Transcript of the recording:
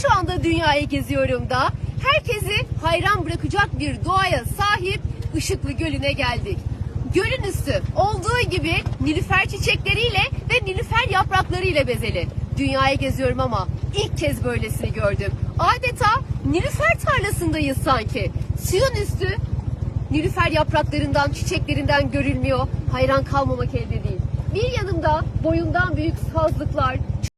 şu anda dünyayı geziyorum da herkesi hayran bırakacak bir doğaya sahip Işıklı Gölü'ne geldik. Gölün üstü olduğu gibi nilüfer çiçekleriyle ve nilüfer yapraklarıyla bezeli. Dünyayı geziyorum ama ilk kez böylesini gördüm. Adeta nilüfer tarlasındayız sanki. Suyun üstü nilüfer yapraklarından, çiçeklerinden görülmüyor. Hayran kalmamak elde değil. Bir yanımda boyundan büyük sazlıklar,